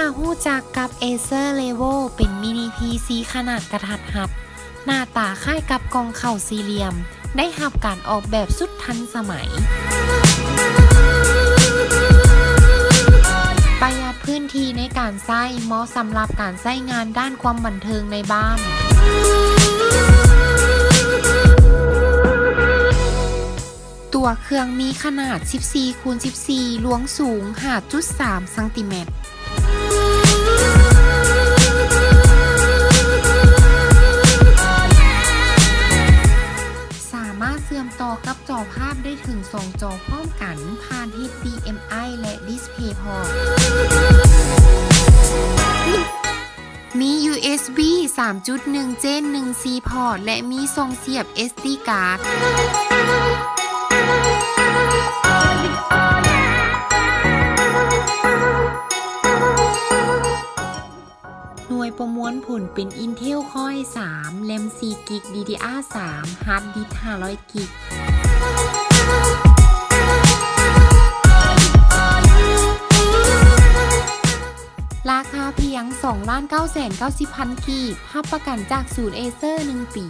มาฮู้จักกับ Acer Levo เป็นมินิ PC ขนาดกระทัดรัดหน้าตาคล้ายกับกล่องข้าวสี่เหลี่ยมได้รับการออกแบบสุดทันสมัยประหยัดพื้นที่ในการใช้เหมาะสำหรับการใช้งานด้านความบันเทิงในบ้านตัวเครื่องมีขนาด 14x14 ลวงสูง 5.3 ซมสามารถเชื่อมต่อกับจอภาพได้ถึง 2 จอพร้อมกันผ่าน HDMI และ DisplayPort มี USB 3.1 Gen 1 C Port และมีช่องเสียบ SD Card หน่วยประมวลผลเป็น Intel Core i3 RAM 4 GB DDR3 Hard Disk 500 GB ราคาเพียง 2,990,000 กีบรับประกันจากศูนย์ Acer 1 ปี